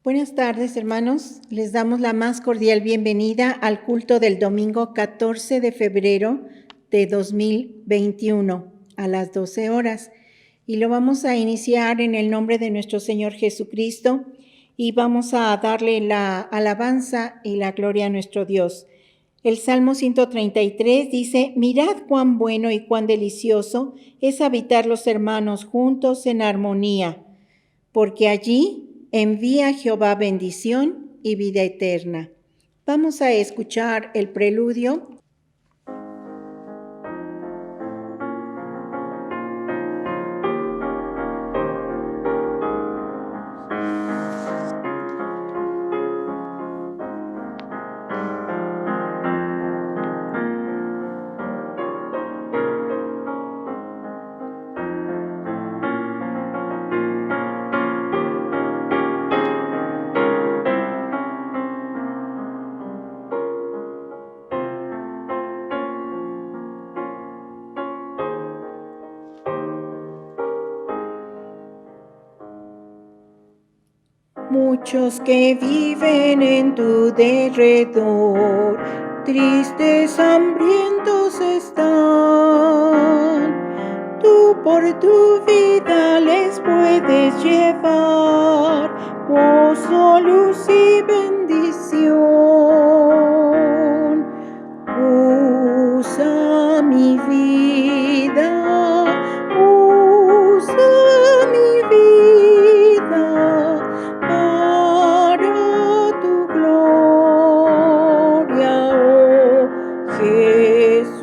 Buenas tardes, hermanos. Les damos la más cordial bienvenida al culto del domingo 14 de febrero de 2021 a las 12 horas. Y lo vamos a iniciar en el nombre de nuestro Señor Jesucristo y vamos a darle la alabanza y la gloria a nuestro Dios. El Salmo 133 dice: Mirad cuán bueno y cuán delicioso es habitar los hermanos juntos en armonía, porque allí envía Jehová bendición y vida eterna. Vamos a escuchar el preludio. Muchos que viven en tu derredor, tristes, hambrientos están. Tú por tu vida les puedes llevar gozo, luz y bendición. Usa mi vida, usa mi vida para tu gloria, oh Jesús.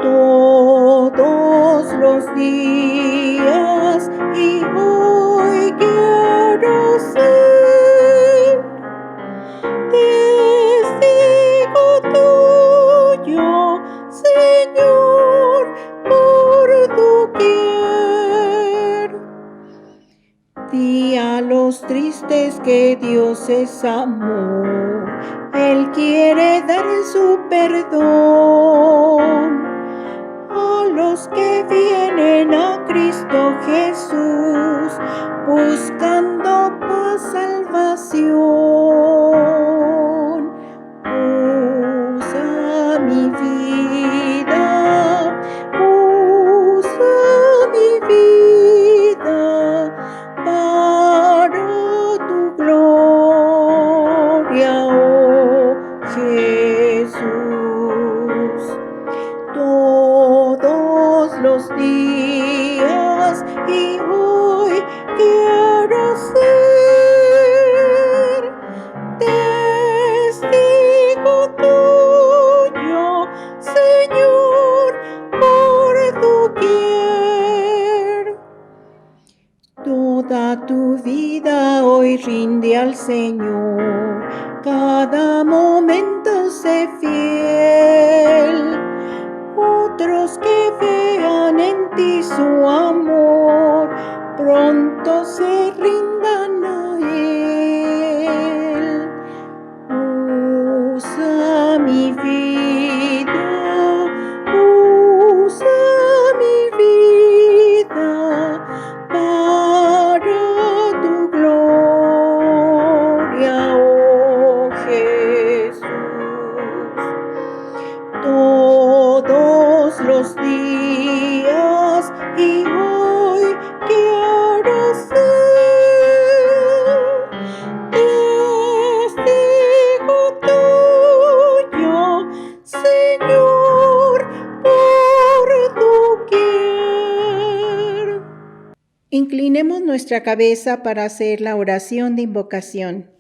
Todos los días y hoy quiero ser testigo tuyo, Señor, por doquier. Di a los tristes que Dios es amor, Él quiere dar su perdón a los que vienen a Cristo Jesús, buscando paz, salvación. Usa mi vida, usa mi vida para tu gloria, oh Jesús. Todos los días y hoy quiero ser testigo tuyo, Señor, por doquier. Toda tu vida hoy rinde al Señor, cada momento sé fiel. Otros que vean en ti su amor, pronto se rindan a Él. Usa mi vida, usa mi vida para tu gloria, oh Jesús. Todos los días y hoy quiero ser testigo tuyo, Señor, por doquier. Inclinemos nuestra cabeza para hacer la oración de invocación.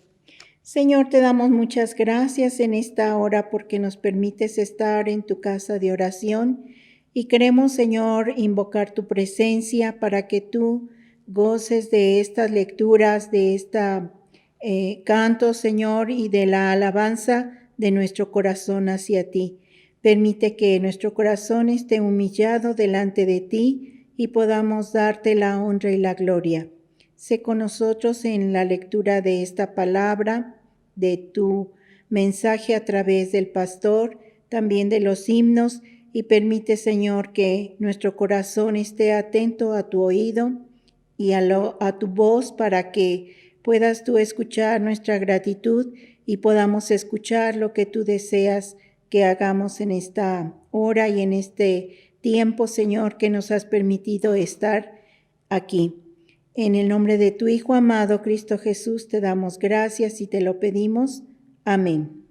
Señor, te damos muchas gracias en esta hora porque nos permites estar en tu casa de oración y queremos, Señor, invocar tu presencia para que tú goces de estas lecturas, de esta canto, Señor, y de la alabanza de nuestro corazón hacia ti. Permite que nuestro corazón esté humillado delante de ti y podamos darte la honra y la gloria. Sé con nosotros en la lectura de esta palabra, de tu mensaje a través del pastor, también de los himnos, y permite, Señor, que nuestro corazón esté atento a tu oído y a tu voz para que puedas tú escuchar nuestra gratitud y podamos escuchar lo que tú deseas que hagamos en esta hora y en este tiempo, Señor, que nos has permitido estar aquí. En el nombre de tu Hijo amado, Cristo Jesús, te damos gracias y te lo pedimos. Amén.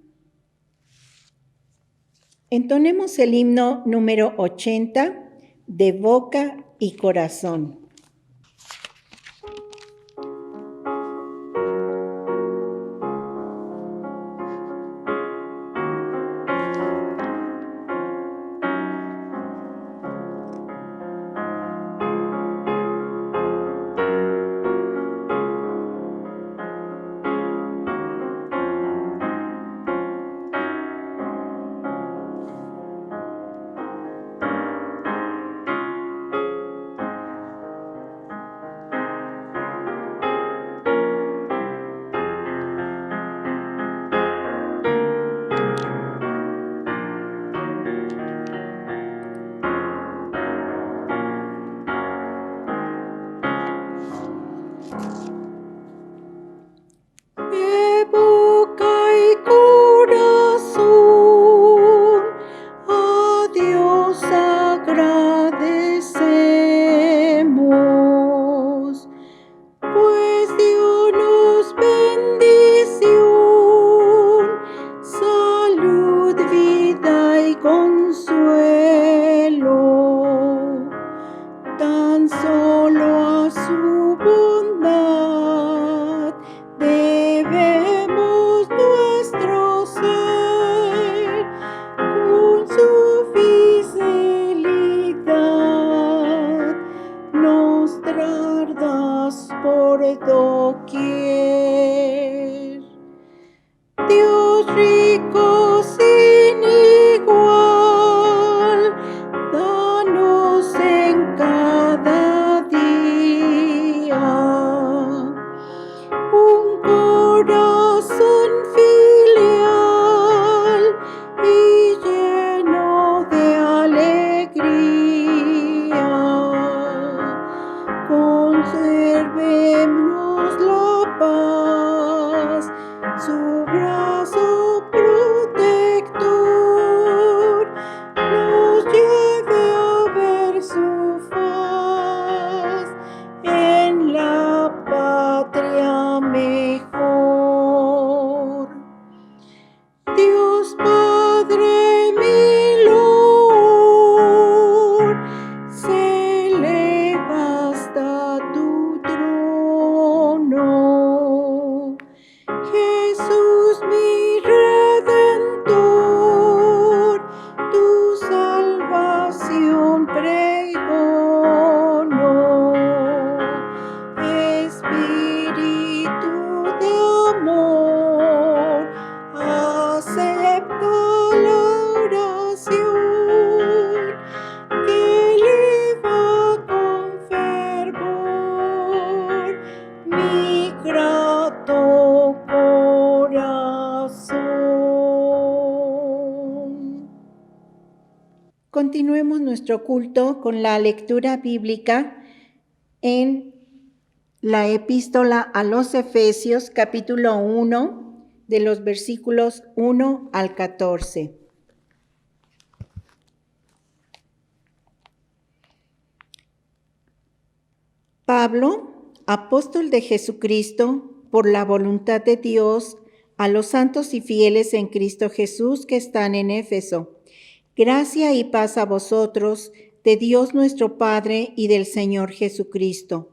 Entonemos el himno número 80, de boca y corazón. Continuemos nuestro culto con la lectura bíblica en la epístola a los Efesios, capítulo 1, de los versículos 1 al 14. Pablo, apóstol de Jesucristo, por la voluntad de Dios, a los santos y fieles en Cristo Jesús que están en Éfeso. Gracia y paz a vosotros, de Dios nuestro Padre y del Señor Jesucristo.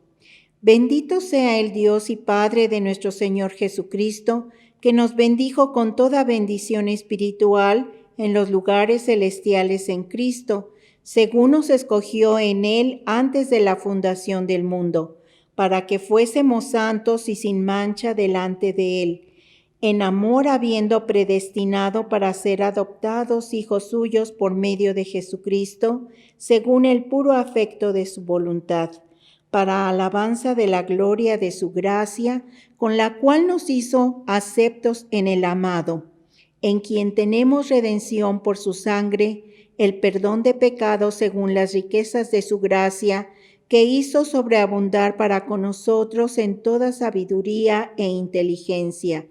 Bendito sea el Dios y Padre de nuestro Señor Jesucristo, que nos bendijo con toda bendición espiritual en los lugares celestiales en Cristo, según nos escogió en Él antes de la fundación del mundo, para que fuésemos santos y sin mancha delante de Él, en amor habiendo predestinado para ser adoptados hijos suyos por medio de Jesucristo, según el puro afecto de su voluntad, para alabanza de la gloria de su gracia, con la cual nos hizo aceptos en el amado, en quien tenemos redención por su sangre, el perdón de pecados según las riquezas de su gracia, que hizo sobreabundar para con nosotros en toda sabiduría e inteligencia,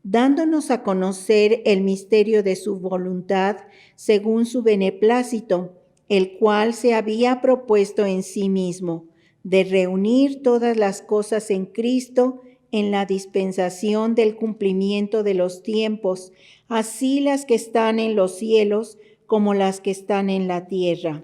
dándonos a conocer el misterio de su voluntad según su beneplácito, el cual se había propuesto en sí mismo, de reunir todas las cosas en Cristo en la dispensación del cumplimiento de los tiempos, así las que están en los cielos como las que están en la tierra.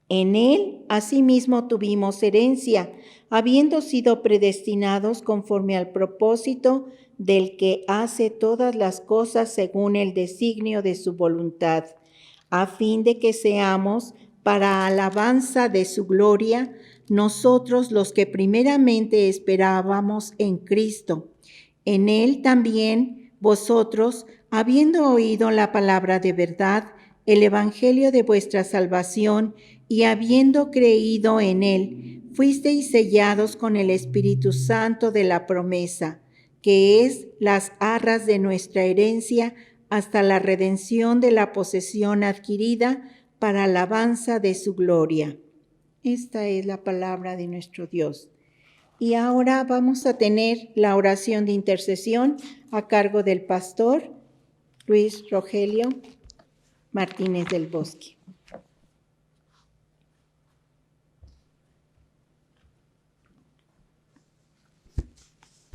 En él, asimismo, tuvimos herencia, habiendo sido predestinados conforme al propósito del que hace todas las cosas según el designio de su voluntad, a fin de que seamos, para alabanza de su gloria, nosotros los que primeramente esperábamos en Cristo. En él también vosotros, habiendo oído la palabra de verdad, el evangelio de vuestra salvación, y habiendo creído en él, fuisteis sellados con el Espíritu Santo de la promesa, que es las arras de nuestra herencia hasta la redención de la posesión adquirida para alabanza de su gloria. Esta es la palabra de nuestro Dios. Y ahora vamos a tener la oración de intercesión a cargo del pastor Luis Rogelio Martínez del Bosque.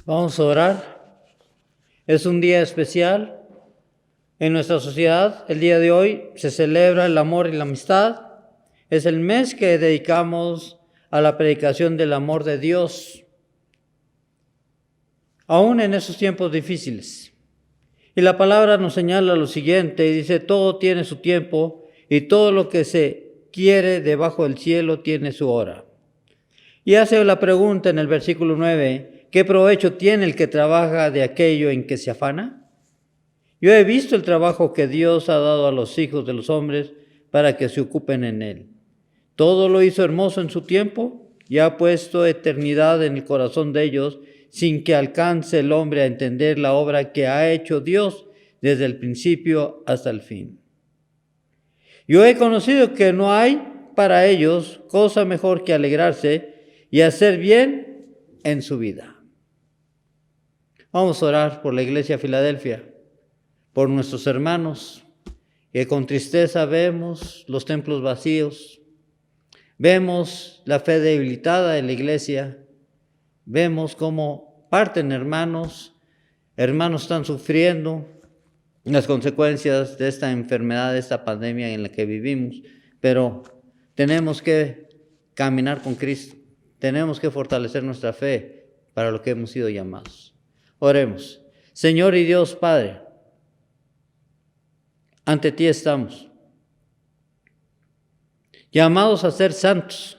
Vamos a orar. Es un día especial en nuestra sociedad. El día de hoy se celebra el amor y la amistad. Es el mes que dedicamos a la predicación del amor de Dios, aún en esos tiempos difíciles. Y la palabra nos señala lo siguiente, y dice: todo tiene su tiempo, y todo lo que se quiere debajo del cielo tiene su hora. Y hace la pregunta en el versículo 9, ¿qué provecho tiene el que trabaja de aquello en que se afana? Yo he visto el trabajo que Dios ha dado a los hijos de los hombres para que se ocupen en él. Todo lo hizo hermoso en su tiempo y ha puesto eternidad en el corazón de ellos, sin que alcance el hombre a entender la obra que ha hecho Dios desde el principio hasta el fin. Yo he conocido que no hay para ellos cosa mejor que alegrarse y hacer bien en su vida. Vamos a orar por la Iglesia de Filadelfia, por nuestros hermanos, que con tristeza vemos los templos vacíos, vemos la fe debilitada de la Iglesia, vemos cómo parten hermanos están sufriendo las consecuencias de esta enfermedad, de esta pandemia en la que vivimos, pero tenemos que caminar con Cristo, tenemos que fortalecer nuestra fe para lo que hemos sido llamados. Oremos. Señor y Dios Padre, ante ti estamos, llamados a ser santos,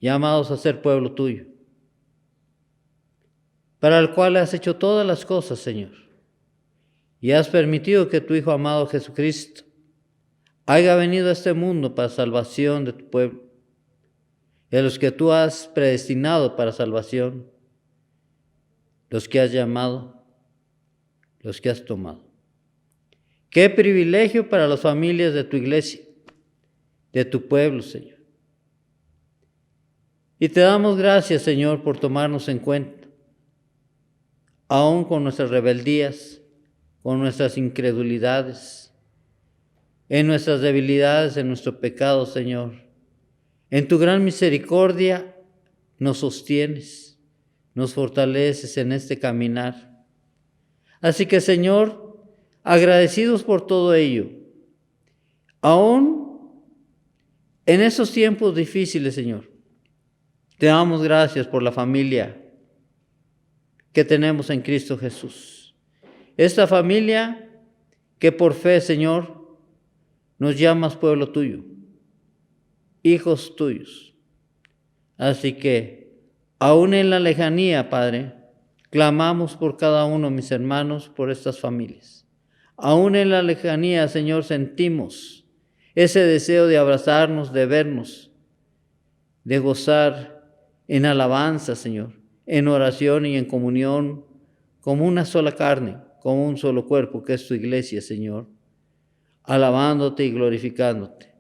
llamados a ser pueblo tuyo, para el cual has hecho todas las cosas, Señor, y has permitido que tu Hijo amado Jesucristo haya venido a este mundo para salvación de tu pueblo, y a los que tú has predestinado para salvación, los que has llamado, los que has tomado. Qué privilegio para las familias de tu iglesia, de tu pueblo, Señor. Y te damos gracias, Señor, por tomarnos en cuenta, aún con nuestras rebeldías, con nuestras incredulidades, en nuestras debilidades, en nuestro pecado, Señor. En tu gran misericordia nos sostienes, nos fortaleces en este caminar. Así que, Señor, agradecidos por todo ello, aún en esos tiempos difíciles, Señor, te damos gracias por la familia que tenemos en Cristo Jesús. Esta familia que por fe, Señor, nos llamas pueblo tuyo, hijos tuyos. Así que, aún en la lejanía, Padre, clamamos por cada uno de mis hermanos, por estas familias. Aún en la lejanía, Señor, sentimos ese deseo de abrazarnos, de vernos, de gozar en alabanza, Señor, en oración y en comunión, como una sola carne, como un solo cuerpo, que es tu iglesia, Señor, alabándote y glorificándote.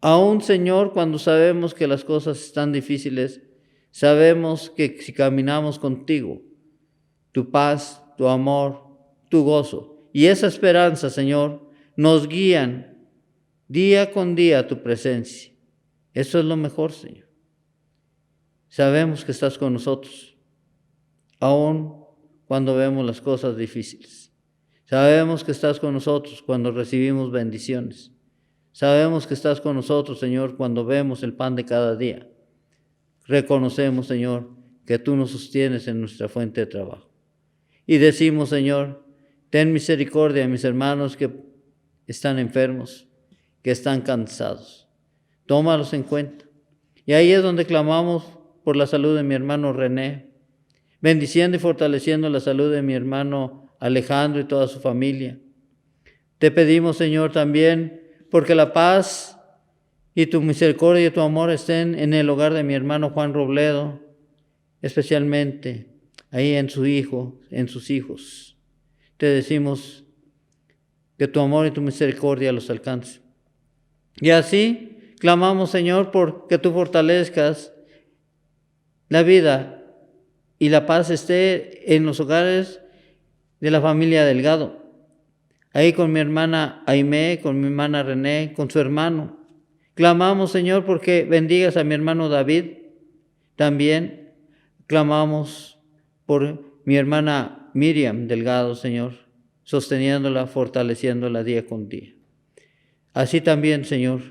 Aún, Señor, cuando sabemos que las cosas están difíciles, sabemos que si caminamos contigo, tu paz, tu amor, tu gozo y esa esperanza, Señor, nos guían día con día a tu presencia. Eso es lo mejor, Señor. Sabemos que estás con nosotros, aún cuando vemos las cosas difíciles. Sabemos que estás con nosotros cuando recibimos bendiciones. Sabemos que estás con nosotros, Señor, cuando vemos el pan de cada día. Reconocemos, Señor, que tú nos sostienes en nuestra fuente de trabajo. Y decimos, Señor, ten misericordia de mis hermanos que están enfermos, que están cansados. Tómalos en cuenta. Y ahí es donde clamamos por la salud de mi hermano René, bendiciendo y fortaleciendo la salud de mi hermano Alejandro y toda su familia. Te pedimos, Señor, también porque la paz y tu misericordia y tu amor estén en el hogar de mi hermano Juan Robledo, especialmente ahí en su hijo, en sus hijos. Te decimos que tu amor y tu misericordia los alcance. Y así clamamos, Señor, por que tú fortalezcas la vida y la paz esté en los hogares de la familia Delgado. Ahí con mi hermana Aimé, con mi hermana René, con su hermano. Clamamos, Señor, porque bendigas a mi hermano David. También clamamos por mi hermana Miriam Delgado, Señor, sosteniéndola, fortaleciéndola día con día. Así también, Señor,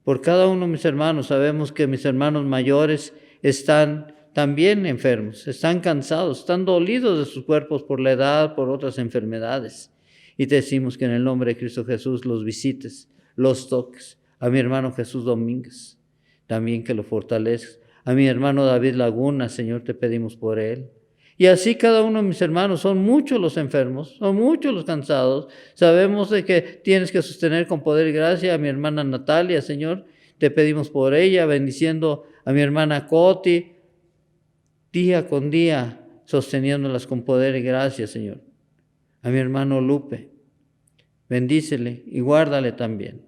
por cada uno de mis hermanos, sabemos que mis hermanos mayores están también enfermos, están cansados, están dolidos de sus cuerpos por la edad, por otras enfermedades. Y te decimos que en el nombre de Cristo Jesús los visites, los toques. A mi hermano Jesús Domínguez, también que lo fortalezcas. A mi hermano David Laguna, Señor, te pedimos por él. Y así cada uno de mis hermanos, son muchos los enfermos, son muchos los cansados. Sabemos de que tienes que sostener con poder y gracia a mi hermana Natalia, Señor. Te pedimos por ella, bendiciendo a mi hermana Coti, día con día, sosteniéndolas con poder y gracia, Señor. A mi hermano Lupe, bendícele y guárdale también.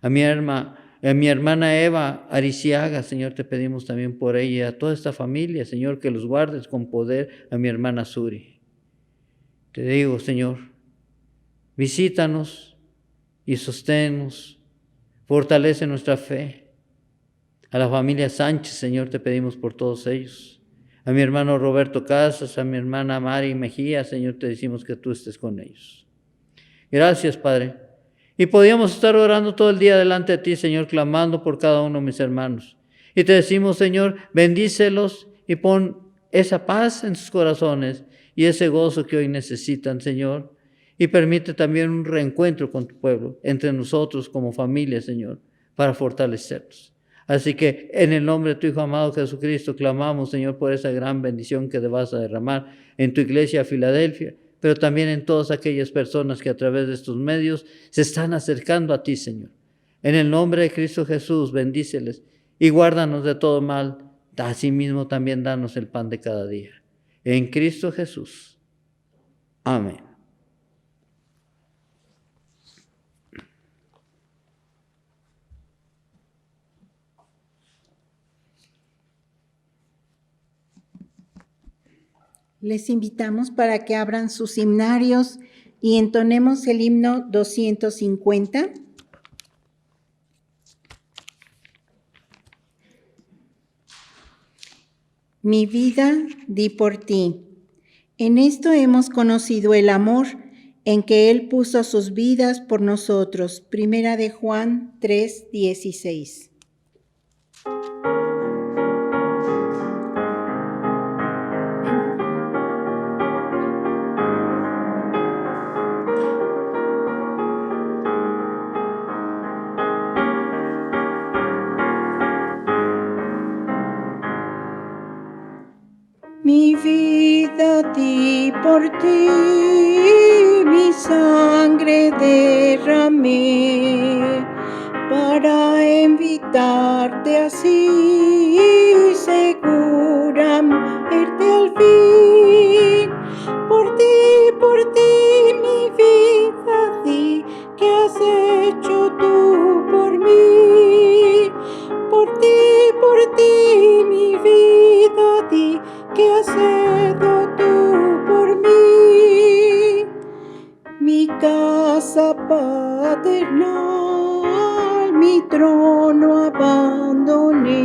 A mi hermana Eva Ariciaga, Señor, te pedimos también por ella y a toda esta familia, Señor, que los guardes con poder. A mi hermana Suri. Te digo, Señor, visítanos y sosténnos, fortalece nuestra fe. A la familia Sánchez, Señor, te pedimos por todos ellos. A mi hermano Roberto Casas, a mi hermana Mari Mejía, Señor, te decimos que tú estés con ellos. Gracias, Padre. Y podíamos estar orando todo el día delante de ti, Señor, clamando por cada uno de mis hermanos. Y te decimos, Señor, bendícelos y pon esa paz en sus corazones y ese gozo que hoy necesitan, Señor. Y permite también un reencuentro con tu pueblo, entre nosotros como familia, Señor, para fortalecernos. Así que en el nombre de tu Hijo amado Jesucristo, clamamos, Señor, por esa gran bendición que te vas a derramar en tu iglesia Filadelfia, pero también en todas aquellas personas que a través de estos medios se están acercando a ti, Señor. En el nombre de Cristo Jesús, bendíceles y guárdanos de todo mal. Asimismo también danos el pan de cada día. En Cristo Jesús. Amén. Les invitamos para que abran sus himnarios y entonemos el himno 250. Mi vida di por ti. En esto hemos conocido el amor, en que Él puso sus vidas por nosotros. Primera de Juan 3:16. Mi vida di por ti, mi sangre derramé, para invitarte así, seguramente al fin. Por ti, mi vida di, ¿qué has hecho tú por mí? quedo tú por mí, mi casa paternal, mi trono abandoné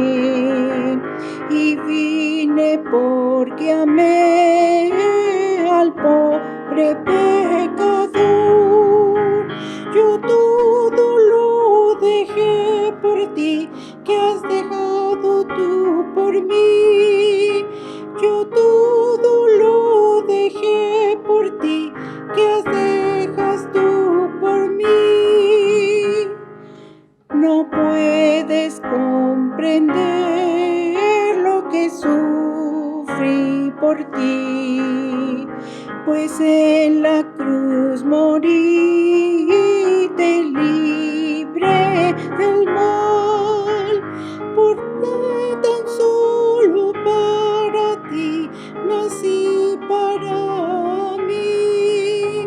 y vine porque amé al pobre pecador. Yo todo lo dejé por ti, que has dejado tú por mí. Yo todo lo dejé por ti, que dejas tú por mí. No puedes comprender lo que sufrí por ti, pues en la cruz morí, te libré del mal, porque tan solo para ti nací, para mí,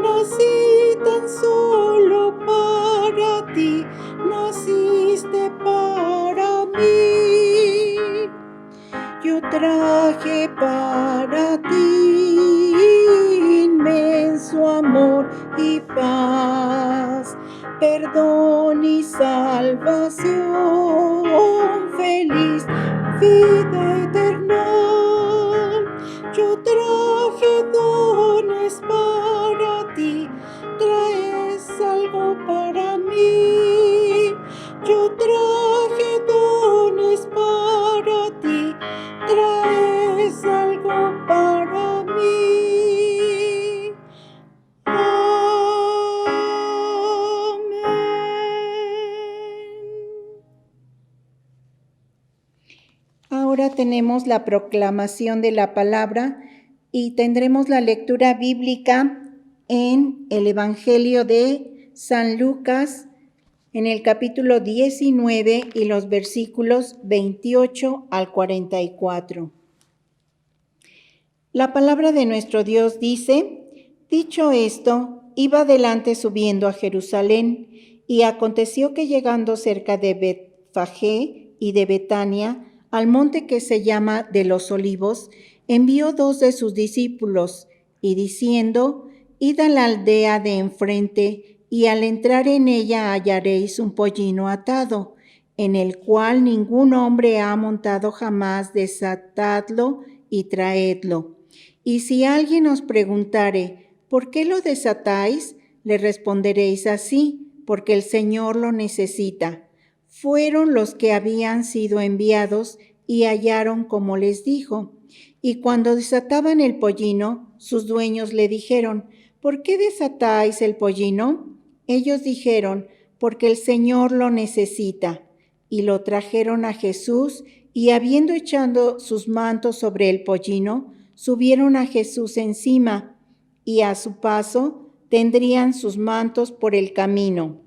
nací tan solo para ti, naciste para mí. Yo traje para ti inmenso amor y paz, perdón y salvación, feliz vida eterna. Yo traje dones para ti, traes algo para mí. Yo traje dones para ti, traes algo para mí. Amén. Ahora tenemos la proclamación de la palabra y tendremos la lectura bíblica en el Evangelio de San Lucas, en el capítulo 19 y los versículos 28 al 44. La palabra de nuestro Dios dice: dicho esto, iba adelante subiendo a Jerusalén, y aconteció que llegando cerca de Betfagé y de Betania, al monte que se llama de los Olivos, envió 2 de sus discípulos, y diciendo: id a la aldea de enfrente, y al entrar en ella hallaréis un pollino atado, en el cual ningún hombre ha montado jamás, desatadlo y traedlo. Y si alguien os preguntare: ¿por qué lo desatáis?, le responderéis así: porque el Señor lo necesita. Fueron los que habían sido enviados y hallaron como les dijo. Y cuando desataban el pollino, sus dueños le dijeron: ¿por qué desatáis el pollino? Ellos dijeron: porque el Señor lo necesita. Y lo trajeron a Jesús, y habiendo echado sus mantos sobre el pollino, subieron a Jesús encima, y a su paso tendrían sus mantos por el camino.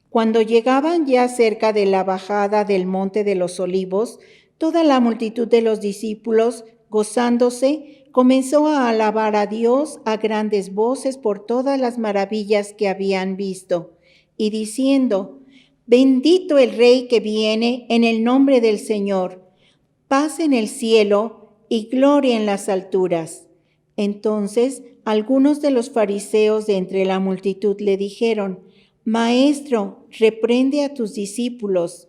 Cuando llegaban ya cerca de la bajada del monte de los Olivos, toda la multitud de los discípulos, gozándose, comenzó a alabar a Dios a grandes voces por todas las maravillas que habían visto, y diciendo: bendito el Rey que viene en el nombre del Señor, paz en el cielo y gloria en las alturas. Entonces algunos de los fariseos de entre la multitud le dijeron: Maestro, reprende a tus discípulos.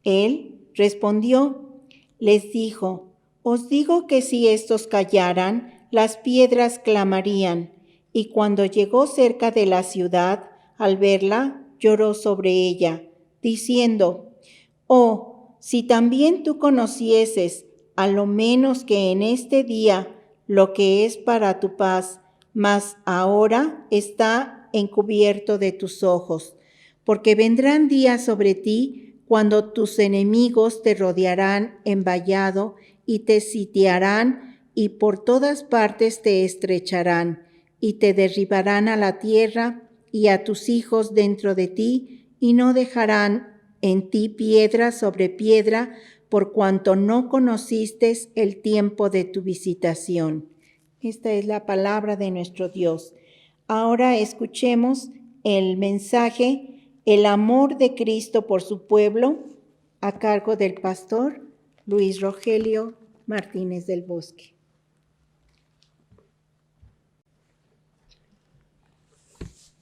Él respondió, les dijo: os digo que si estos callaran, las piedras clamarían. Y cuando llegó cerca de la ciudad, al verla, lloró sobre ella, diciendo: oh, si también tú conocieses, a lo menos que en este día, lo que es para tu paz, mas ahora está encubierto de tus ojos, porque vendrán días sobre ti cuando tus enemigos te rodearán en vallado y te sitiarán, y por todas partes te estrecharán, y te derribarán a la tierra y a tus hijos dentro de ti, y no dejarán en ti piedra sobre piedra, por cuanto no conociste el tiempo de tu visitación. Esta es la palabra de nuestro Dios. Ahora escuchemos el mensaje, el amor de Cristo por su pueblo, a cargo del pastor Luis Rogelio Martínez del Bosque.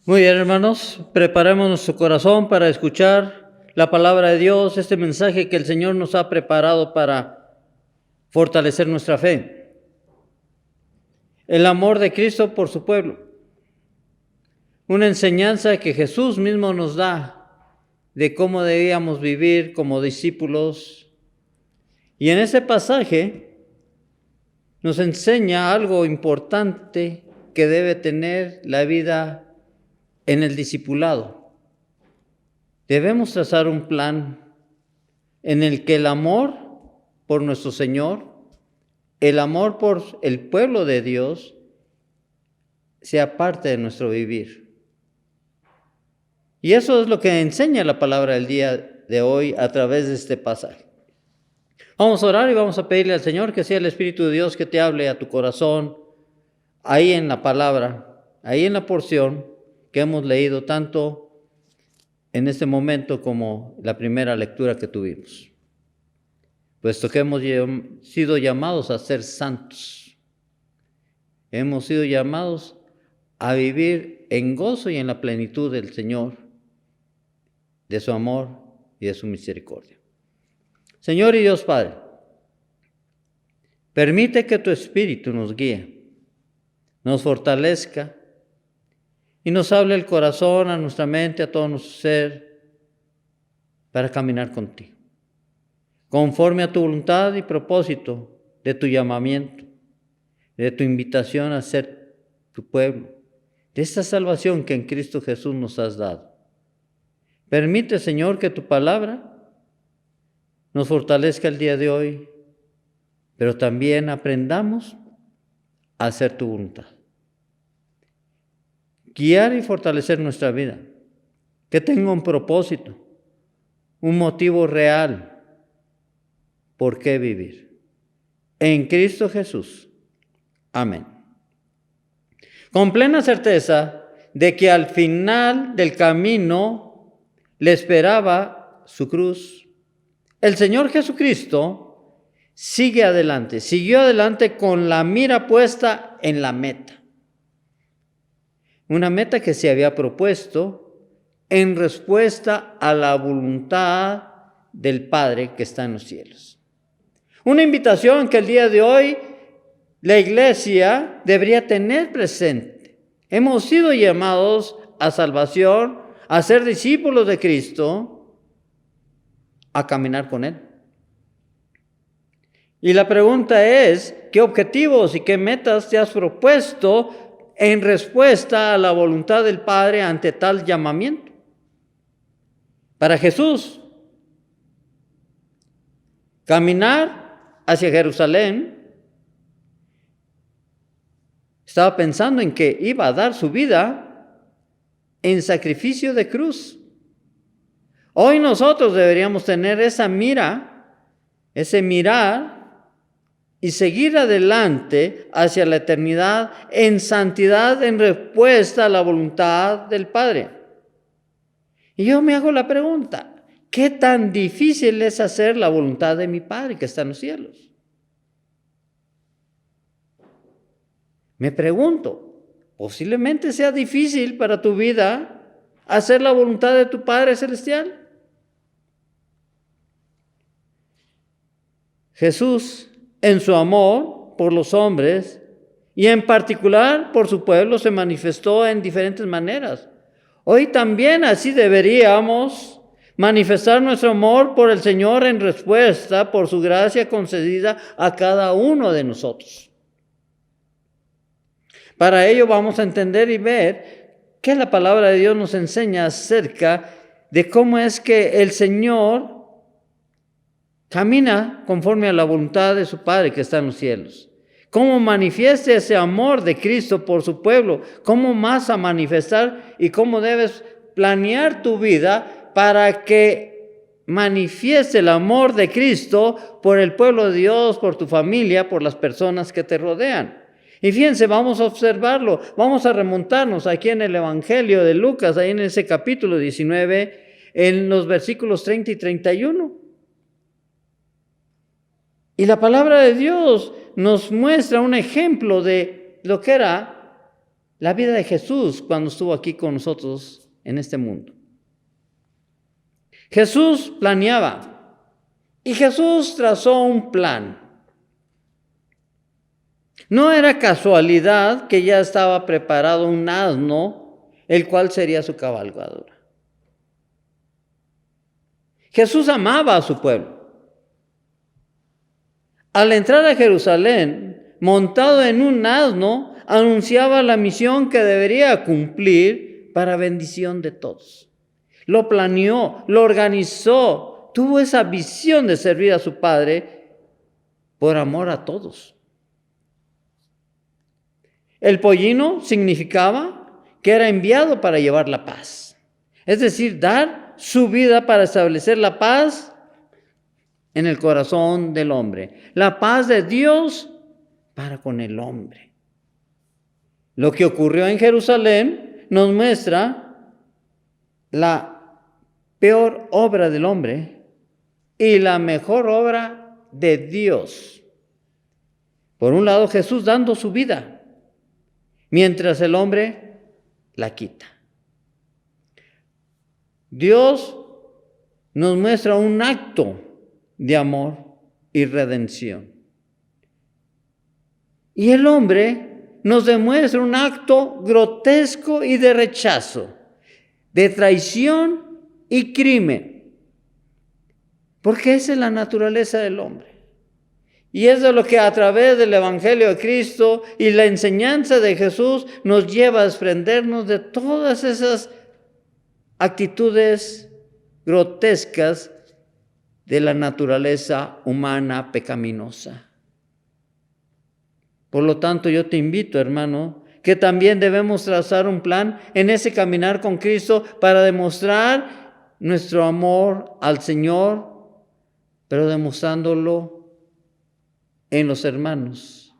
Muy bien, hermanos, preparemos nuestro corazón para escuchar la palabra de Dios, este mensaje que el Señor nos ha preparado para fortalecer nuestra fe. El amor de Cristo por su pueblo. Una enseñanza que Jesús mismo nos da de cómo debíamos vivir como discípulos. Y en ese pasaje nos enseña algo importante que debe tener la vida en el discipulado. Debemos trazar un plan en el que el amor por nuestro Señor, el amor por el pueblo de Dios, sea parte de nuestro vivir. Y eso es lo que enseña la palabra del día de hoy a través de este pasaje. Vamos a orar y vamos a pedirle al Señor que sea el Espíritu de Dios que te hable a tu corazón, ahí en la palabra, ahí en la porción que hemos leído tanto en este momento como la primera lectura que tuvimos. Puesto que hemos sido llamados a ser santos, hemos sido llamados a vivir en gozo y en la plenitud del Señor, de su amor y de su misericordia. Señor y Dios Padre, permite que tu Espíritu nos guíe, nos fortalezca y nos hable el corazón, a nuestra mente, a todo nuestro ser, para caminar contigo, conforme a tu voluntad y propósito de tu llamamiento, de tu invitación a ser tu pueblo, de esta salvación que en Cristo Jesús nos has dado. Permite, Señor, que tu palabra nos fortalezca el día de hoy, pero también aprendamos a hacer tu voluntad. Guiar y fortalecer nuestra vida, que tenga un propósito, un motivo real por qué vivir. En Cristo Jesús. Amén. Con plena certeza de que al final del camino le esperaba su cruz, el Señor Jesucristo siguió adelante con la mira puesta en la meta. Una meta que se había propuesto en respuesta a la voluntad del Padre que está en los cielos. Una invitación que el día de hoy la iglesia debería tener presente. Hemos sido llamados a salvación, a ser discípulos de Cristo, a caminar con Él. Y la pregunta es, ¿qué objetivos y qué metas te has propuesto en respuesta a la voluntad del Padre ante tal llamamiento? Para Jesús, caminar hacia Jerusalén, estaba pensando en que iba a dar su vida en sacrificio de cruz. Hoy nosotros deberíamos tener esa mira, ese mirar y seguir adelante hacia la eternidad en santidad en respuesta a la voluntad del Padre. Y yo me hago la pregunta, ¿qué tan difícil es hacer la voluntad de mi Padre que está en los cielos? Me pregunto, posiblemente sea difícil para tu vida hacer la voluntad de tu Padre Celestial. Jesús, en su amor por los hombres y en particular por su pueblo, se manifestó en diferentes maneras. Hoy también así deberíamos manifestar nuestro amor por el Señor en respuesta por su gracia concedida a cada uno de nosotros. Para ello vamos a entender y ver que la palabra de Dios nos enseña acerca de cómo es que el Señor camina conforme a la voluntad de su Padre que está en los cielos. Cómo manifiesta ese amor de Cristo por su pueblo, cómo más a manifestar y cómo debes planear tu vida para que manifieste el amor de Cristo por el pueblo de Dios, por tu familia, por las personas que te rodean. Y fíjense, vamos a observarlo, vamos a remontarnos aquí en el Evangelio de Lucas, ahí en ese capítulo 19, en los versículos 30 y 31. Y la palabra de Dios nos muestra un ejemplo de lo que era la vida de Jesús cuando estuvo aquí con nosotros en este mundo. Jesús planeaba y Jesús trazó un plan. No era casualidad que ya estaba preparado un asno, el cual sería su cabalgadura. Jesús amaba a su pueblo. Al entrar a Jerusalén, montado en un asno, anunciaba la misión que debería cumplir para bendición de todos. Lo planeó, lo organizó, tuvo esa visión de servir a su Padre por amor a todos. El pollino significaba que era enviado para llevar la paz, es decir, dar su vida para establecer la paz en el corazón del hombre, la paz de Dios para con el hombre. Lo que ocurrió en Jerusalén nos muestra la peor obra del hombre y la mejor obra de Dios. Por un lado, Jesús dando su vida, mientras el hombre la quita. Dios nos muestra un acto de amor y redención. Y el hombre nos demuestra un acto grotesco y de rechazo, de traición y crimen. Porque esa es la naturaleza del hombre. Y es de lo que a través del Evangelio de Cristo y la enseñanza de Jesús nos lleva a desprendernos de todas esas actitudes grotescas de la naturaleza humana pecaminosa. Por lo tanto, yo te invito, hermano, que también debemos trazar un plan en ese caminar con Cristo para demostrar nuestro amor al Señor, pero demostrándolo en los hermanos,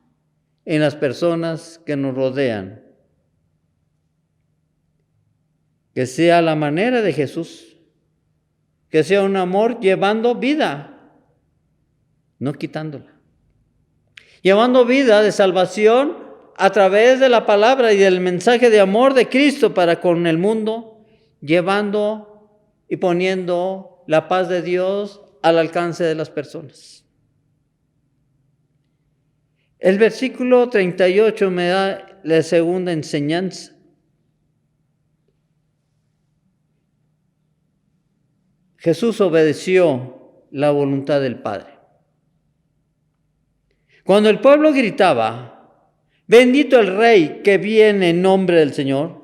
en las personas que nos rodean. Que sea la manera de Jesús. Que sea un amor llevando vida, no quitándola. Llevando vida de salvación a través de la palabra y del mensaje de amor de Cristo para con el mundo, llevando y poniendo la paz de Dios al alcance de las personas. El versículo 38 me da la segunda enseñanza. Jesús obedeció la voluntad del Padre. Cuando el pueblo gritaba, bendito el Rey que viene en nombre del Señor,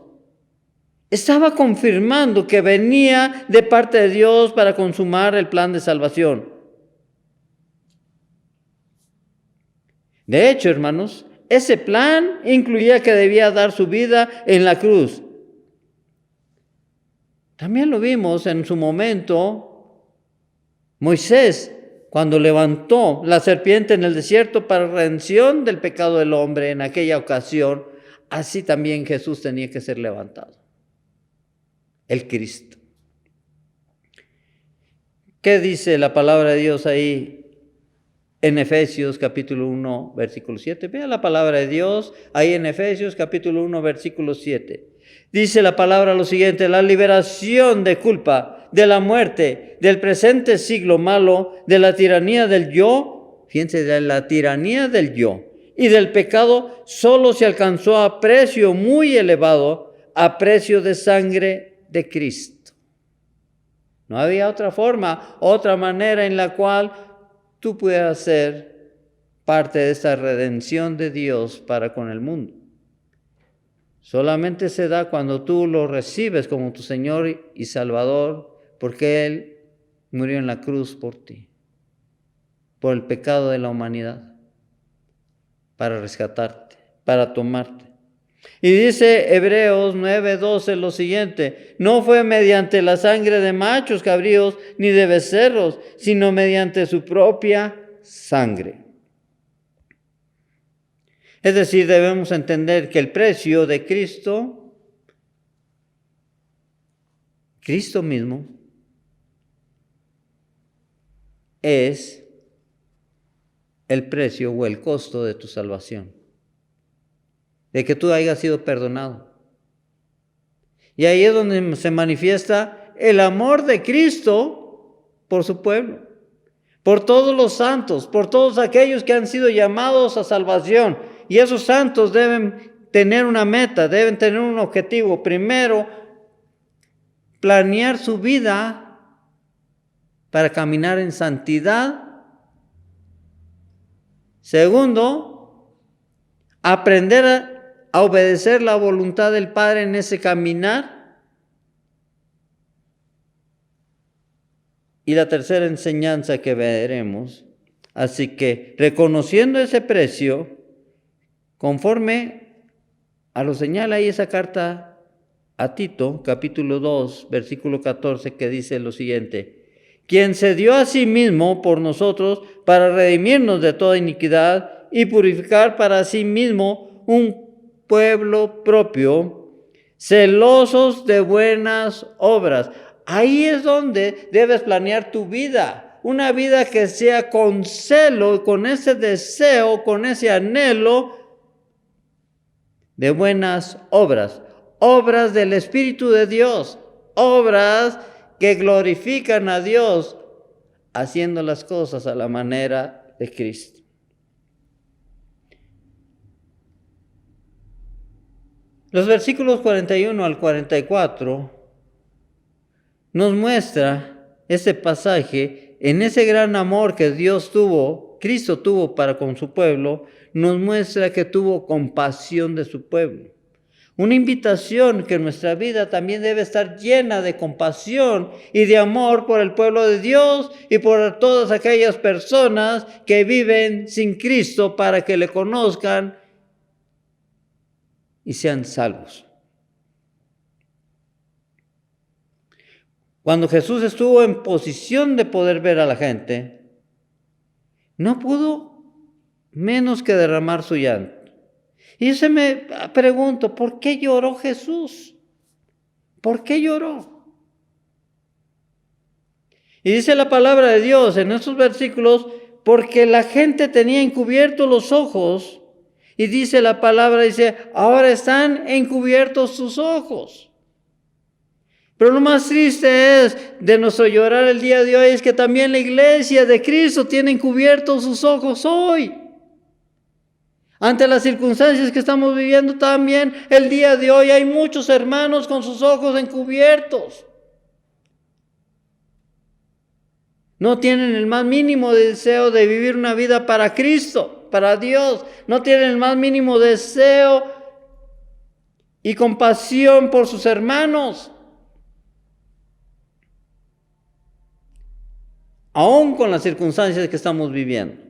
estaba confirmando que venía de parte de Dios para consumar el plan de salvación. De hecho, hermanos, ese plan incluía que debía dar su vida en la cruz. También lo vimos en su momento, Moisés, cuando levantó la serpiente en el desierto para redención del pecado del hombre en aquella ocasión, así también Jesús tenía que ser levantado, el Cristo. ¿Qué dice la palabra de Dios ahí en Efesios capítulo 1, versículo 7? Vea la palabra de Dios ahí en Efesios capítulo 1, versículo 7. Dice la palabra lo siguiente: la liberación de culpa, de la muerte, del presente siglo malo, de la tiranía del yo, fíjense, de la tiranía del yo y del pecado, solo se alcanzó a precio muy elevado, a precio de sangre de Cristo. No había otra forma, otra manera en la cual tú puedas ser parte de esta redención de Dios para con el mundo. Solamente se da cuando tú lo recibes como tu Señor y Salvador, porque Él murió en la cruz por ti, por el pecado de la humanidad, para rescatarte, para tomarte. Y dice Hebreos 9:12 lo siguiente: no fue mediante la sangre de machos cabríos ni de becerros, sino mediante su propia sangre. Es decir, debemos entender que el precio de Cristo mismo, es el precio o el costo de tu salvación, de que tú hayas sido perdonado. Y ahí es donde se manifiesta el amor de Cristo por su pueblo, por todos los santos, por todos aquellos que han sido llamados a salvación. Y esos santos deben tener una meta, deben tener un objetivo. Primero, planear su vida para caminar en santidad. Segundo, aprender a obedecer la voluntad del Padre en ese caminar. Y la tercera enseñanza que veremos, así que reconociendo ese precio, conforme a lo señala ahí esa carta a Tito, capítulo 2, versículo 14, que dice lo siguiente: quien se dio a sí mismo por nosotros para redimirnos de toda iniquidad y purificar para sí mismo un pueblo propio, celosos de buenas obras. Ahí es donde debes planear tu vida, una vida que sea con celo, con ese deseo, con ese anhelo de buenas obras, obras del Espíritu de Dios, obras que glorifican a Dios, haciendo las cosas a la manera de Cristo. Los versículos 41 al 44 nos muestra ese pasaje, en ese gran amor que Cristo tuvo para con su pueblo, nos muestra que tuvo compasión de su pueblo. Una invitación que nuestra vida también debe estar llena de compasión y de amor por el pueblo de Dios y por todas aquellas personas que viven sin Cristo para que le conozcan y sean salvos. Cuando Jesús estuvo en posición de poder ver a la gente, no pudo menos que derramar su llanto. Y yo me pregunto, ¿por qué lloró Jesús? ¿Por qué lloró? Y dice la palabra de Dios en estos versículos, porque la gente tenía encubiertos los ojos. Y dice la palabra, dice, ahora están encubiertos sus ojos. Pero lo más triste es de nuestro llorar el día de hoy es que también la iglesia de Cristo tiene encubiertos sus ojos hoy. Ante las circunstancias que estamos viviendo también el día de hoy hay muchos hermanos con sus ojos encubiertos. No tienen el más mínimo deseo de vivir una vida para Cristo, para Dios. No tienen el más mínimo deseo y compasión por sus hermanos. Aún con las circunstancias que estamos viviendo.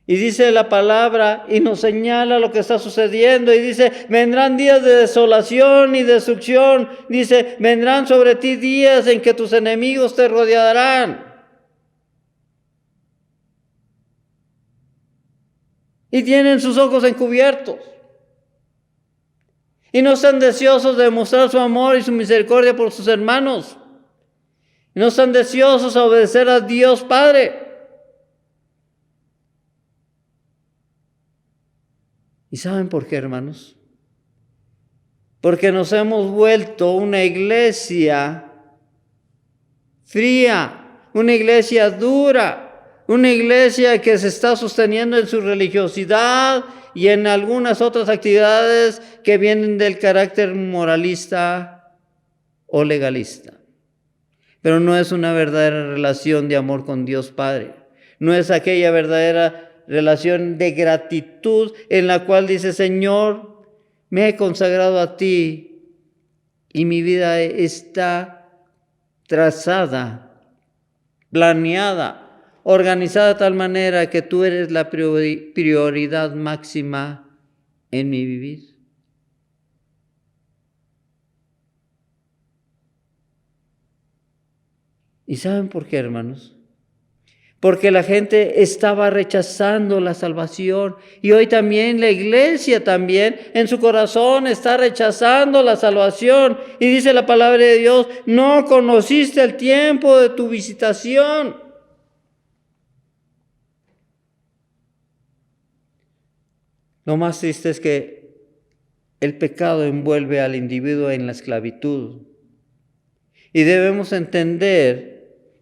Y dice la palabra y nos señala lo que está sucediendo y dice, vendrán días de desolación y destrucción. Dice, vendrán sobre ti días en que tus enemigos te rodearán. Y tienen sus ojos encubiertos. Y no están deseosos de mostrar su amor y su misericordia por sus hermanos. Y no están deseosos de obedecer a Dios Padre. ¿Y saben por qué, hermanos? Porque nos hemos vuelto una iglesia fría, una iglesia dura, una iglesia que se está sosteniendo en su religiosidad y en algunas otras actividades que vienen del carácter moralista o legalista. Pero no es una verdadera relación de amor con Dios Padre. No es aquella verdadera relación de gratitud en la cual dice, Señor, me he consagrado a ti y mi vida está trazada, planeada, organizada de tal manera que tú eres la prioridad máxima en mi vivir. ¿Y saben por qué, hermanos? Porque la gente estaba rechazando la salvación. Y hoy también la iglesia también en su corazón está rechazando la salvación. Y dice la palabra de Dios, no conociste el tiempo de tu visitación. Lo más triste es que el pecado envuelve al individuo en la esclavitud. Y debemos entender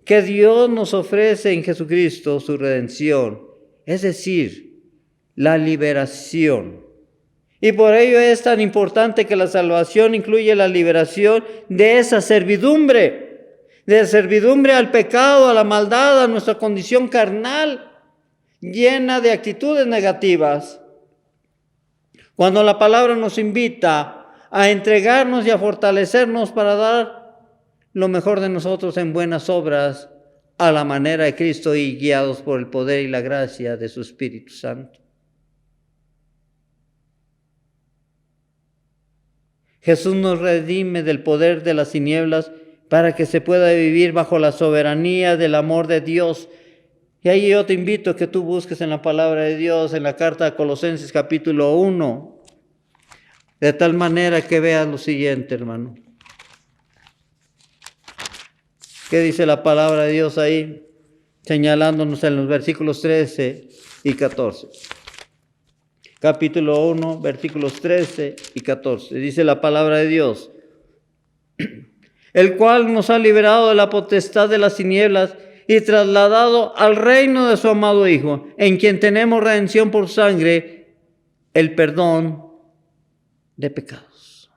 que Dios nos ofrece en Jesucristo su redención, es decir, la liberación. Y por ello es tan importante que la salvación incluye la liberación de esa servidumbre al pecado, a la maldad, a nuestra condición carnal, llena de actitudes negativas. Cuando la palabra nos invita a entregarnos y a fortalecernos para dar lo mejor de nosotros en buenas obras, a la manera de Cristo y guiados por el poder y la gracia de su Espíritu Santo. Jesús nos redime del poder de las tinieblas para que se pueda vivir bajo la soberanía del amor de Dios. Y ahí yo te invito a que tú busques en la palabra de Dios, en la carta a Colosenses capítulo 1, de tal manera que veas lo siguiente, hermano. ¿Qué dice la palabra de Dios ahí? Señalándonos en los versículos 13 y 14. Capítulo 1, versículos 13 y 14. Dice la palabra de Dios: el cual nos ha liberado de la potestad de las tinieblas y trasladado al reino de su amado Hijo, en quien tenemos redención por sangre, el perdón de pecados.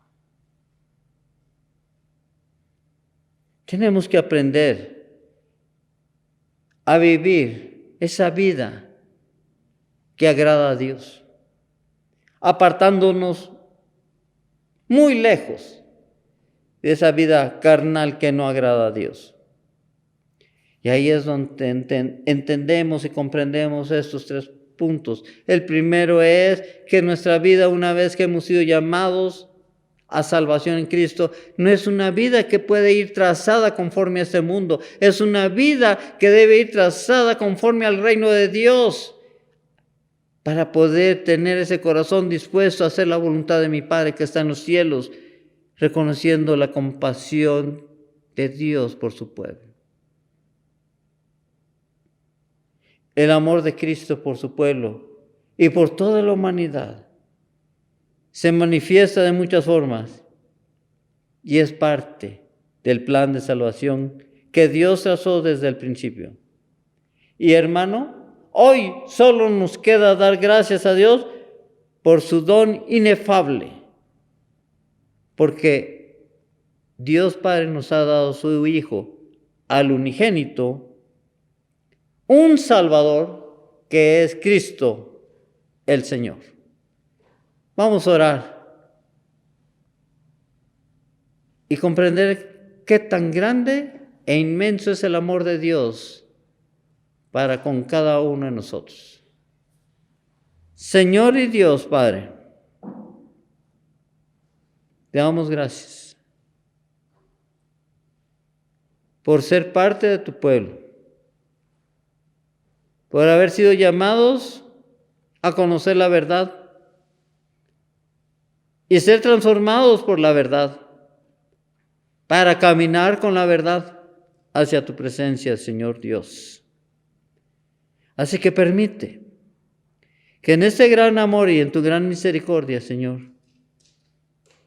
Tenemos que aprender a vivir esa vida que agrada a Dios, apartándonos muy lejos de esa vida carnal que no agrada a Dios. Y ahí es donde entendemos y comprendemos estos 3 puntos. El primero es que nuestra vida, una vez que hemos sido llamados a salvación en Cristo, no es una vida que puede ir trazada conforme a este mundo. Es una vida que debe ir trazada conforme al reino de Dios, para poder tener ese corazón dispuesto a hacer la voluntad de mi Padre que está en los cielos, reconociendo la compasión de Dios por su pueblo. El amor de Cristo por su pueblo y por toda la humanidad se manifiesta de muchas formas y es parte del plan de salvación que Dios trazó desde el principio. Y hermano, hoy solo nos queda dar gracias a Dios por su don inefable, porque Dios Padre nos ha dado su Hijo, al unigénito, un Salvador que es Cristo el Señor. Vamos a orar y comprender qué tan grande e inmenso es el amor de Dios para con cada uno de nosotros. Señor y Dios Padre, te damos gracias por ser parte de tu pueblo, por haber sido llamados a conocer la verdad y ser transformados por la verdad, para caminar con la verdad hacia tu presencia, Señor Dios. Así que permite que en este gran amor y en tu gran misericordia, Señor,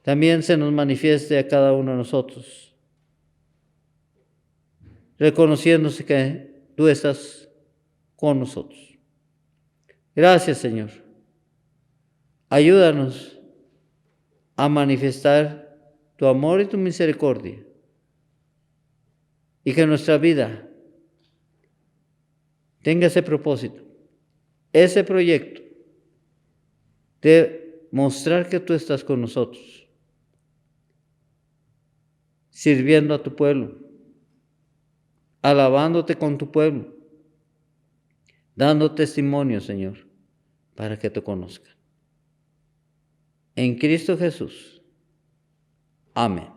también se nos manifieste a cada uno de nosotros, reconociéndose que tú estás con nosotros. Gracias, Señor. Ayúdanos a manifestar tu amor y tu misericordia, y que nuestra vida tenga ese propósito, ese proyecto de mostrar que tú estás con nosotros, sirviendo a tu pueblo, alabándote con tu pueblo, dando testimonio, Señor, para que te conozcan. En Cristo Jesús. Amén.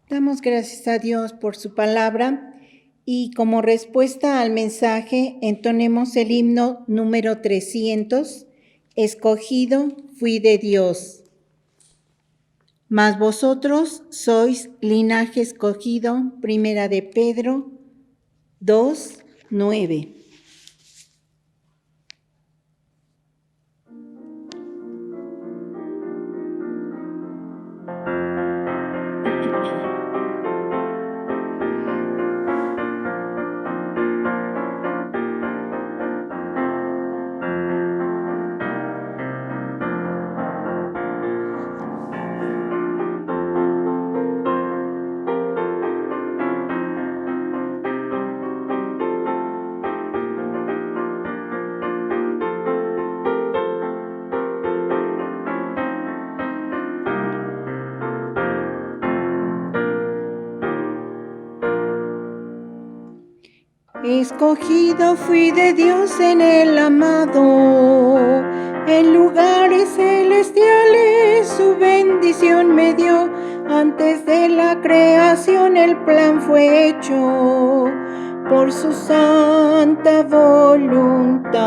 Damos gracias a Dios por su palabra y como respuesta al mensaje entonemos el himno número 300, Escogido fui de Dios. Mas vosotros sois linaje escogido, primera de Pedro 2:9. Escogido fui de Dios en el amado, en lugares celestiales su bendición me dio. Antes de la creación el plan fue hecho por su santa voluntad.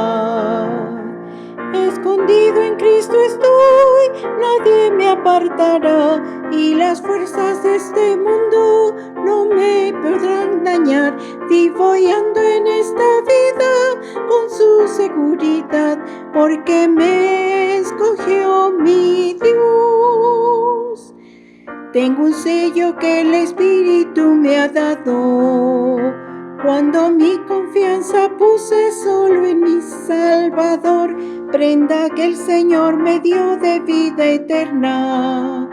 Escondido en Cristo estoy, nadie me apartará, y las fuerzas de este mundo no me podrán dañar. Vivo y ando en esta vida con su seguridad, porque me escogió mi Dios. Tengo un sello que el Espíritu me ha dado, cuando mi confianza puse solo en mi Salvador, prenda que el Señor me dio de vida eterna.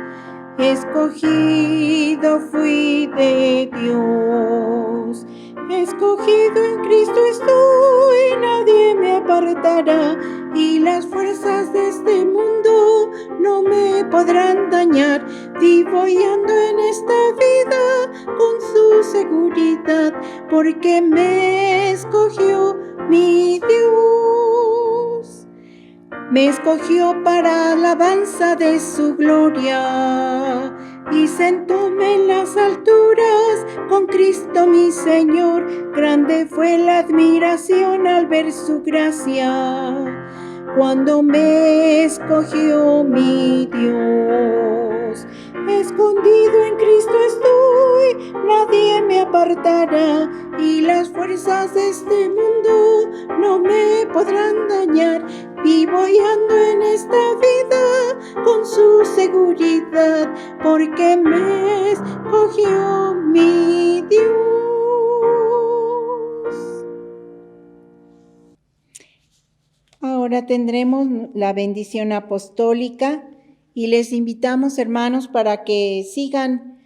Escogido fui de Dios, escogido en Cristo estoy, nadie me apartará, y las fuerzas de este mundo no me podrán dañar. Vivo y ando en esta vida con su seguridad, porque me escogió mi Dios. Me escogió para alabanza de su gloria, y sentóme en las alturas con Cristo mi Señor. Grande fue la admiración al ver su gracia, cuando me escogió mi Dios. Escondido en Cristo estoy, nadie me apartará, y las fuerzas de este mundo no me podrán dañar. Vivo y ando en esta vida con su seguridad, porque me escogió mi Dios. Ahora tendremos la bendición apostólica y les invitamos, hermanos, para que sigan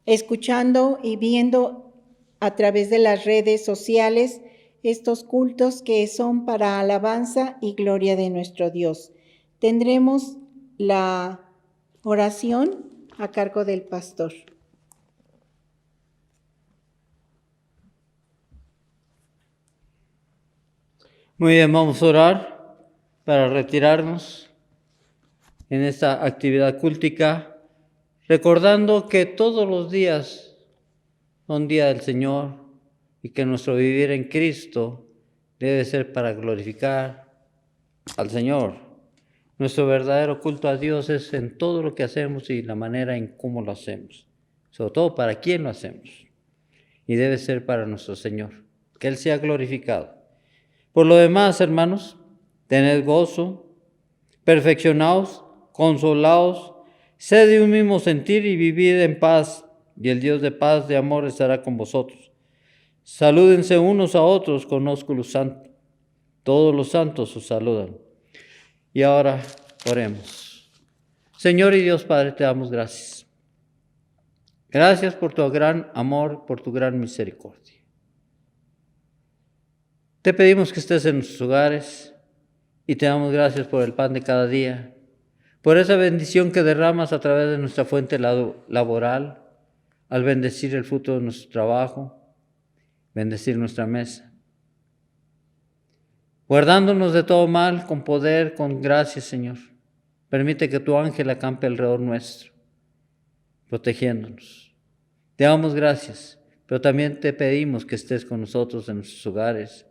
escuchando y viendo a través de las redes sociales estos cultos que son para alabanza y gloria de nuestro Dios. Tendremos la oración a cargo del pastor. Muy bien, vamos a orar para retirarnos en esta actividad cúltica, recordando que todos los días son día del Señor y que nuestro vivir en Cristo debe ser para glorificar al Señor. Nuestro verdadero culto a Dios es en todo lo que hacemos y la manera en cómo lo hacemos, sobre todo para quién lo hacemos, y debe ser para nuestro Señor, que Él sea glorificado. Por lo demás, hermanos, tened gozo, perfeccionaos, consolaos, sed de un mismo sentir y vivid en paz, y el Dios de paz, de amor, estará con vosotros. Salúdense unos a otros con ósculo santo. Todos los santos os saludan. Y ahora oremos. Señor y Dios Padre, te damos gracias. Gracias por tu gran amor, por tu gran misericordia. Te pedimos que estés en nuestros hogares y te damos gracias por el pan de cada día, por esa bendición que derramas a través de nuestra fuente laboral, al bendecir el fruto de nuestro trabajo, bendecir nuestra mesa. Guardándonos de todo mal, con poder, con gracia, Señor. Permite que tu ángel acampe alrededor nuestro, protegiéndonos. Te damos gracias, pero también te pedimos que estés con nosotros en nuestros hogares,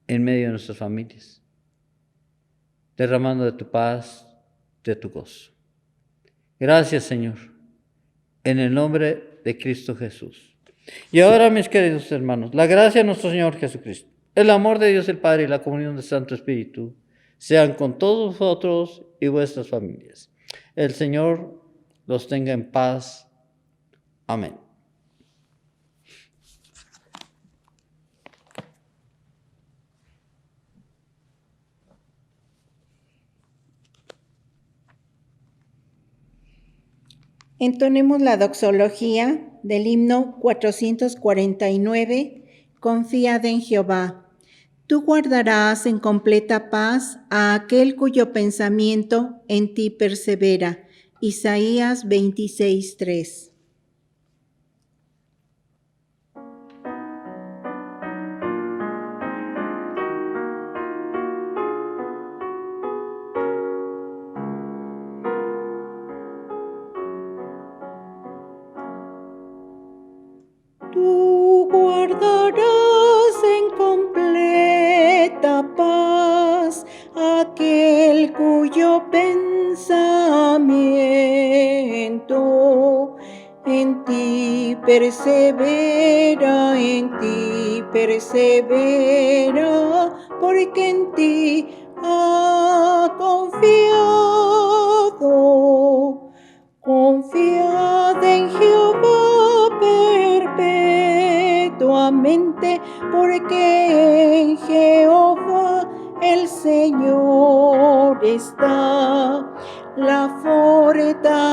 en medio de nuestras familias, derramando de tu paz, de tu gozo. Gracias, Señor, en el nombre de Cristo Jesús. Y ahora, mis queridos hermanos, la gracia de nuestro Señor Jesucristo, el amor de Dios el Padre y la comunión del Santo Espíritu sean con todos vosotros y vuestras familias. El Señor los tenga en paz. Amén. Entonemos la doxología del himno 449, Confiad en Jehová. Tú guardarás en completa paz a aquel cuyo pensamiento en ti persevera. Isaías 26:3. Tú guardarás en completa paz aquel cuyo pensamiento en ti persevera, porque en ti ha confiado. Confiad en Jehová perpetuamente, porque en Jehová el Señor está, la fortaleza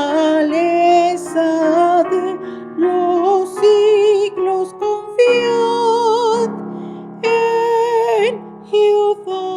de los siglos. Confiad en Jehová.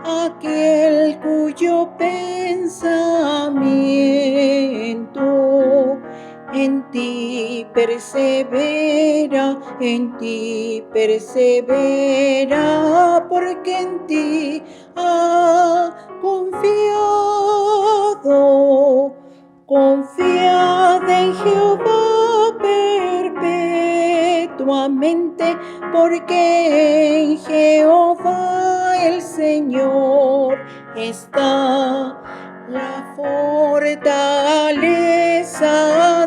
Aquel cuyo pensamiento en ti persevera, porque en ti ha confiado. Confiad en Jehová perpetuamente, porque en Jehová el Señor está, la fortaleza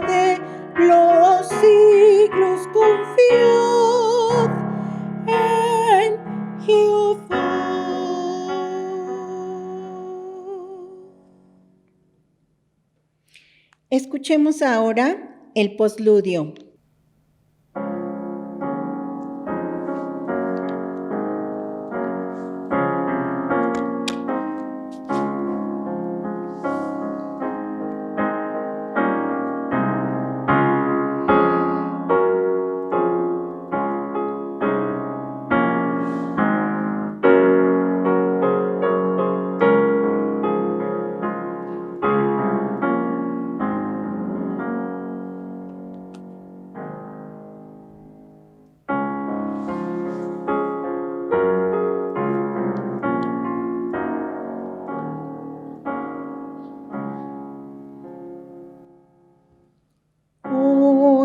de los siglos. Confiad en Jehová. Escuchemos ahora el postludio.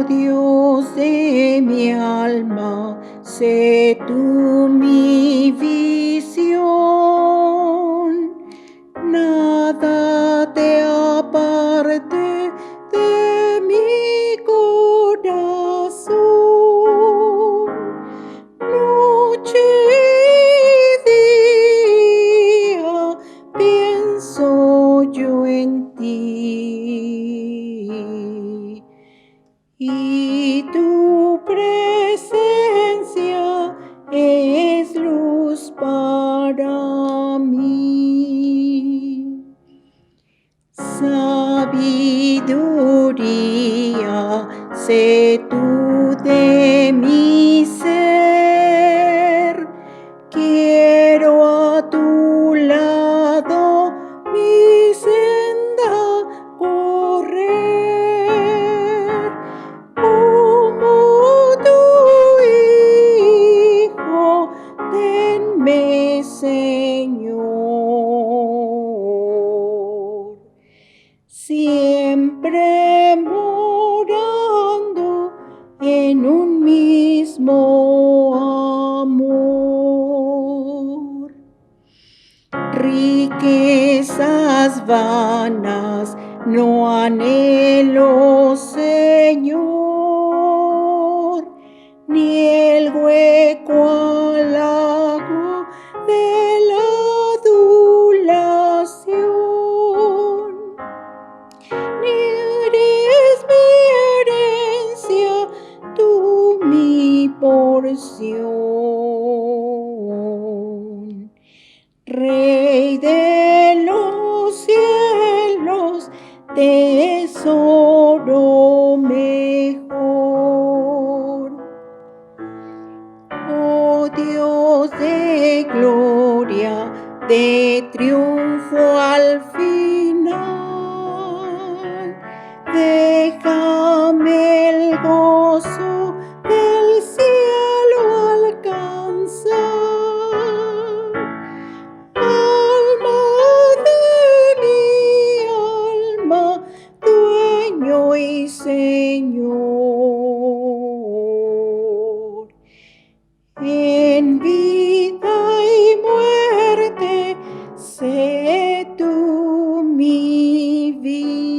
Dios de mi alma, sé tú mi visión, nada te aparte de mi corazón. Noche y día pienso yo en ti, y tu presencia es luz para mí. Sabiduría, sé tú de mi ser, quiero a tu lado mi senda correr, como tu Hijo, tenme, Señor. siempre morando en un mismo amor. Riquezas vanas no anhelo, Señor, ni el hueco halago de la adulación, ni eres mi herencia, tú mi porción. Rey de los cielos, tesoro mejor. Oh Dios de gloria, de triunfo al final, déjame el gozo del cielo alcanzar. Alma de mi alma, dueño y Señor. En vida y muerte, sé tú mi vida.